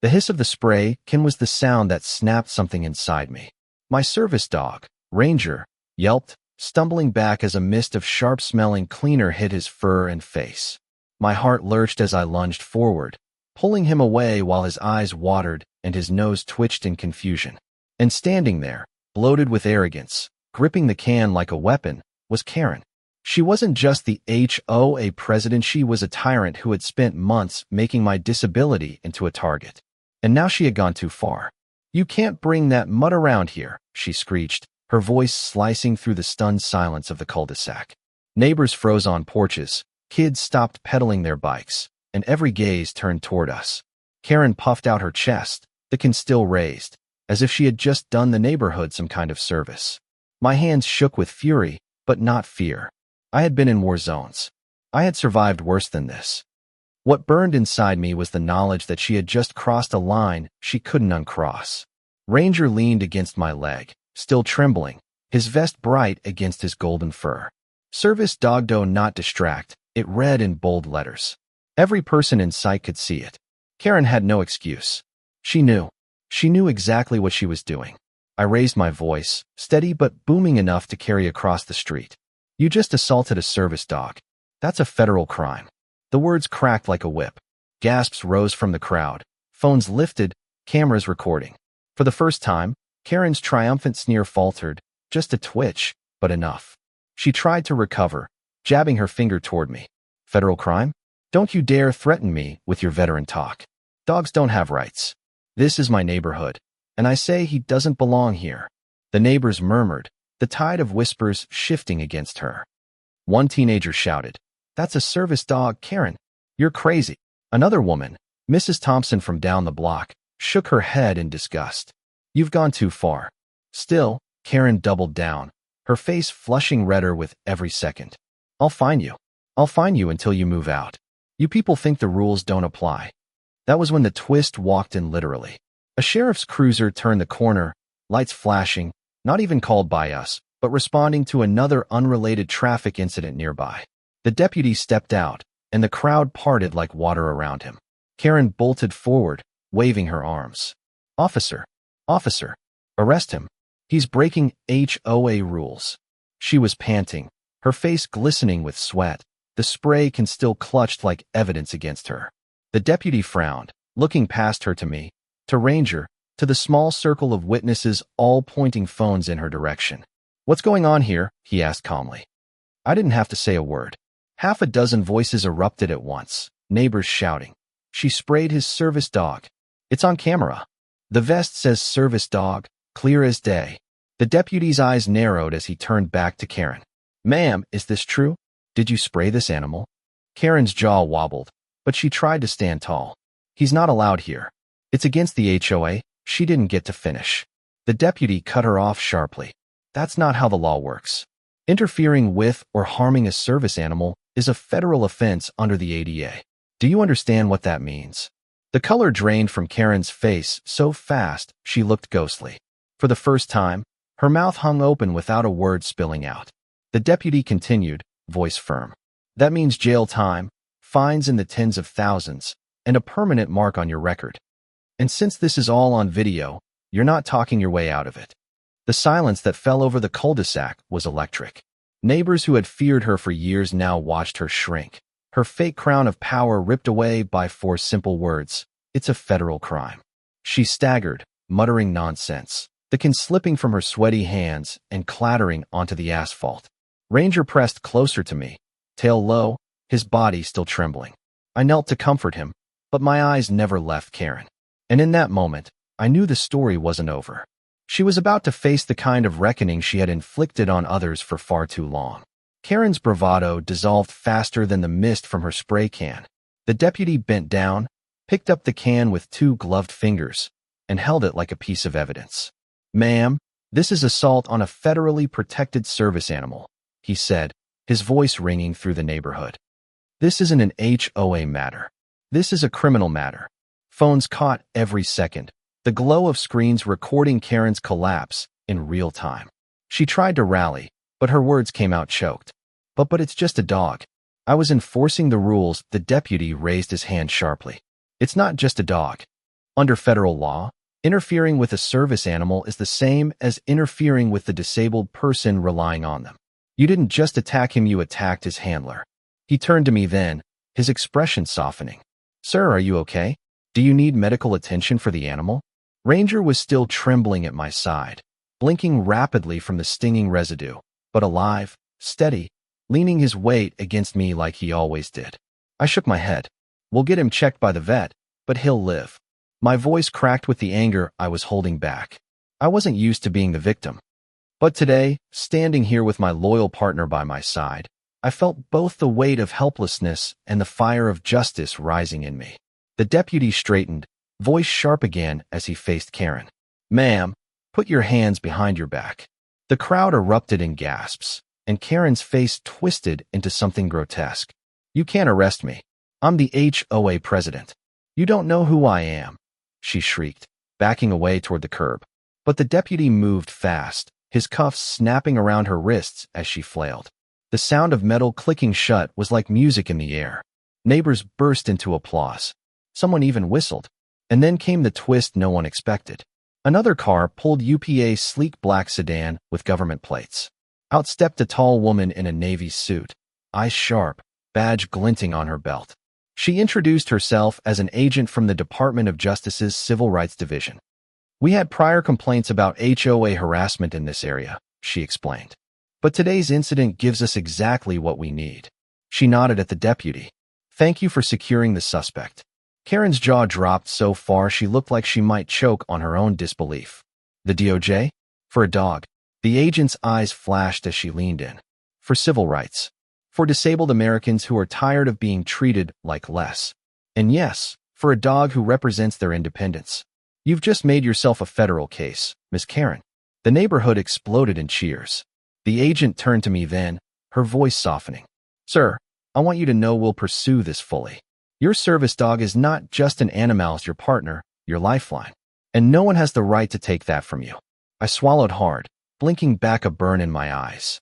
The hiss of the spray can was the sound that snapped something inside me. My service dog, Ranger, yelped, stumbling back as a mist of sharp-smelling cleaner hit his fur and face. My heart lurched as I lunged forward, pulling him away while his eyes watered and his nose twitched in confusion. And standing there, bloated with arrogance, gripping the can like a weapon, was Karen. She wasn't just the HOA president, she was a tyrant who had spent months making my disability into a target. And now she had gone too far. "You can't bring that mud around here," she screeched, her voice slicing through the stunned silence of the cul-de-sac. Neighbors froze on porches, kids stopped pedaling their bikes, and every gaze turned toward us. Karen puffed out her chest, the can still raised, as if she had just done the neighborhood some kind of service. My hands shook with fury, but not fear. I had been in war zones. I had survived worse than this. What burned inside me was the knowledge that she had just crossed a line she couldn't uncross. Ranger leaned against my leg, still trembling, his vest bright against his golden fur. "Service dog, do not distract," it read in bold letters. Every person in sight could see it. Karen had no excuse. She knew. She knew exactly what she was doing. I raised my voice, steady but booming enough to carry across the street. "You just assaulted a service dog. That's a federal crime." The words cracked like a whip. Gasps rose from the crowd. Phones lifted, cameras recording. For the first time, Karen's triumphant sneer faltered, just a twitch, but enough. She tried to recover, jabbing her finger toward me. "Federal crime? Don't you dare threaten me with your veteran talk. Dogs don't have rights. This is my neighborhood, and I say he doesn't belong here." The neighbors murmured, the tide of whispers shifting against her. One teenager shouted, "That's a service dog, Karen. You're crazy." Another woman, Mrs. Thompson from down the block, shook her head in disgust. "You've gone too far." Still, Karen doubled down, her face flushing redder with every second. "I'll fine you. I'll fine you until you move out. You people think the rules don't apply." That was when the twist walked in literally. A sheriff's cruiser turned the corner, lights flashing, not even called by us, but responding to another unrelated traffic incident nearby. The deputy stepped out, and the crowd parted like water around him. Karen bolted forward, waving her arms. "Officer! Officer! Arrest him! He's breaking HOA rules." She was panting, her face glistening with sweat, the spray can still clutched like evidence against her. The deputy frowned, looking past her to me, to Ranger, to the small circle of witnesses all pointing phones in her direction. "What's going on here?" he asked calmly. I didn't have to say a word. Half a dozen voices erupted at once, neighbors shouting. "She sprayed his service dog. It's on camera. The vest says service dog, clear as day." The deputy's eyes narrowed as he turned back to Karen. "Ma'am, is this true? Did you spray this animal?" Karen's jaw wobbled, but she tried to stand tall. "He's not allowed here. It's against the HOA." She didn't get to finish. The deputy cut her off sharply. "That's not how the law works. Interfering with or harming a service animal is a federal offense under the ADA. Do you understand what that means?" The color drained from Karen's face so fast she looked ghostly. For the first time, her mouth hung open without a word spilling out. The deputy continued, voice firm. "That means jail time, fines in the tens of thousands, and a permanent mark on your record. And since this is all on video, you're not talking your way out of it." The silence that fell over the cul-de-sac was electric. Neighbors who had feared her for years now watched her shrink, her fake crown of power ripped away by 4 simple words. "It's a federal crime." She staggered, muttering nonsense, the can slipping from her sweaty hands and clattering onto the asphalt. Ranger pressed closer to me, tail low, his body still trembling. I knelt to comfort him, but my eyes never left Karen. And in that moment, I knew the story wasn't over. She was about to face the kind of reckoning she had inflicted on others for far too long. Karen's bravado dissolved faster than the mist from her spray can. The deputy bent down, picked up the can with 2 gloved fingers, and held it like a piece of evidence. "Ma'am, this is assault on a federally protected service animal," he said, his voice ringing through the neighborhood. "This isn't an HOA matter. This is a criminal matter." Phones caught every second, the glow of screens recording Karen's collapse in real time. She tried to rally, but her words came out choked. But it's just a dog. I was enforcing the rules." The deputy raised his hand sharply. "It's not just a dog. Under federal law, interfering with a service animal is the same as interfering with the disabled person relying on them. You didn't just attack him, you attacked his handler. He turned to me then, his expression softening. Sir, are you okay? Do you need medical attention for the animal? Ranger was still trembling at my side, blinking rapidly from the stinging residue, but alive, steady, leaning his weight against me like he always did. I shook my head. We'll get him checked by the vet, but he'll live. My voice cracked with the anger I was holding back. I wasn't used to being the victim. But today, standing here with my loyal partner by my side, I felt both the weight of helplessness and the fire of justice rising in me. The deputy straightened, voice sharp again as he faced Karen. Ma'am, put your hands behind your back. The crowd erupted in gasps, and Karen's face twisted into something grotesque. You can't arrest me. I'm the HOA president. You don't know who I am, she shrieked, backing away toward the curb. But the deputy moved fast, his cuffs snapping around her wrists as she flailed. The sound of metal clicking shut was like music in the air. Neighbors burst into applause. Someone even whistled. And then came the twist no one expected. Another car pulled UPA's sleek black sedan with government plates. Out stepped a tall woman in a navy suit, eyes sharp, badge glinting on her belt. She introduced herself as an agent from the Department of Justice's Civil Rights Division. We had prior complaints about HOA harassment in this area, she explained. But today's incident gives us exactly what we need. She nodded at the deputy. Thank you for securing the suspect. Karen's jaw dropped so far she looked like she might choke on her own disbelief. The DOJ? For a dog. The agent's eyes flashed as she leaned in. For civil rights. For disabled Americans who are tired of being treated like less. And yes, for a dog who represents their independence. You've just made yourself a federal case, Miss Karen. The neighborhood exploded in cheers. The agent turned to me then, her voice softening. Sir, I want you to know we'll pursue this fully. Your service dog is not just an animal, it's your partner, your lifeline. And no one has the right to take that from you. I swallowed hard, blinking back a burn in my eyes.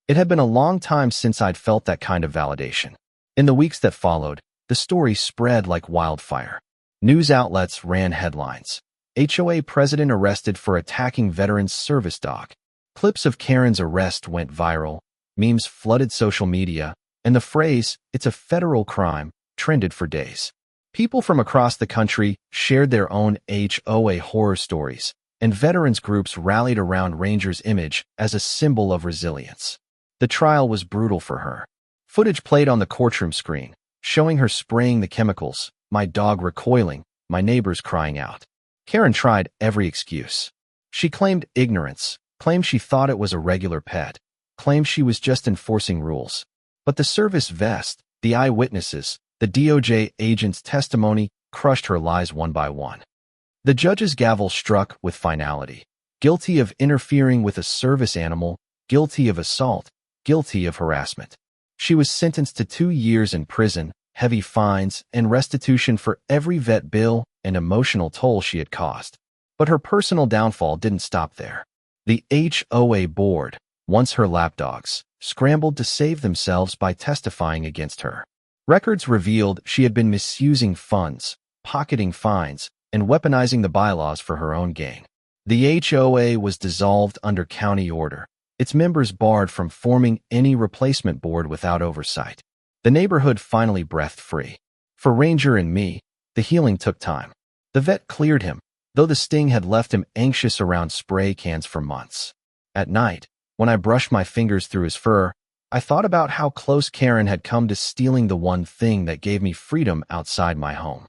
It had been a long time since I'd felt that kind of validation. In the weeks that followed, the story spread like wildfire. News outlets ran headlines. HOA president arrested for attacking veteran's service dog. Clips of Karen's arrest went viral, memes flooded social media, and the phrase, "it's a federal crime," trended for days. People from across the country shared their own HOA horror stories, and veterans groups rallied around Ranger's image as a symbol of resilience. The trial was brutal for her. Footage played on the courtroom screen, showing her spraying the chemicals, my dog recoiling, my neighbors crying out. Karen tried every excuse. She claimed ignorance, claimed she thought it was a regular pet, claimed she was just enforcing rules. But the service vest, the eyewitnesses, the DOJ agent's testimony crushed her lies one by one. The judge's gavel struck with finality. Guilty of interfering with a service animal, guilty of assault, guilty of harassment. She was sentenced to 2 years in prison, heavy fines, and restitution for every vet bill and emotional toll she had caused. But her personal downfall didn't stop there. The HOA board, once her lapdogs, scrambled to save themselves by testifying against her. Records revealed she had been misusing funds, pocketing fines, and weaponizing the bylaws for her own gain. The HOA was dissolved under county order, its members barred from forming any replacement board without oversight. The neighborhood finally breathed free. For Ranger and me, the healing took time. The vet cleared him, though the sting had left him anxious around spray cans for months. At night, when I brushed my fingers through his fur, I thought about how close Karen had come to stealing the one thing that gave me freedom outside my home.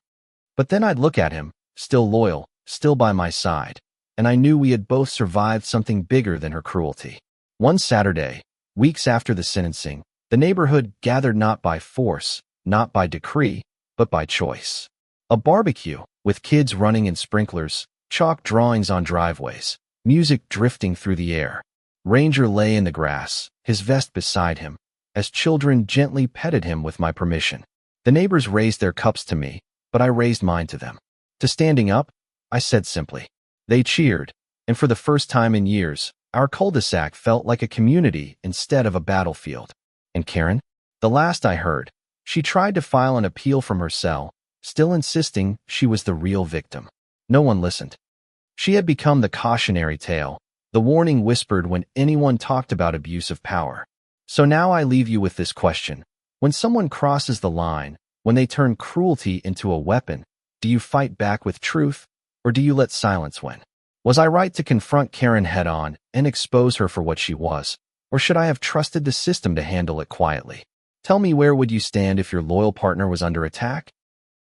But then I'd look at him, still loyal, still by my side, and I knew we had both survived something bigger than her cruelty. One Saturday, weeks after the sentencing, the neighborhood gathered not by force, not by decree, but by choice. A barbecue, with kids running in sprinklers, chalk drawings on driveways, music drifting through the air. Ranger lay in the grass, his vest beside him, as children gently petted him with my permission. The neighbors raised their cups to me, but I raised mine to them. To standing up, I said simply. They cheered, and for the first time in years, our cul-de-sac felt like a community instead of a battlefield. And Karen? The last I heard, she tried to file an appeal from her cell, still insisting she was the real victim. No one listened. She had become the cautionary tale, the warning whispered when anyone talked about abuse of power. So now I leave you with this question. When someone crosses the line, when they turn cruelty into a weapon, do you fight back with truth, or do you let silence win? Was I right to confront Karen head-on and expose her for what she was, or should I have trusted the system to handle it quietly? Tell me, where would you stand if your loyal partner was under attack?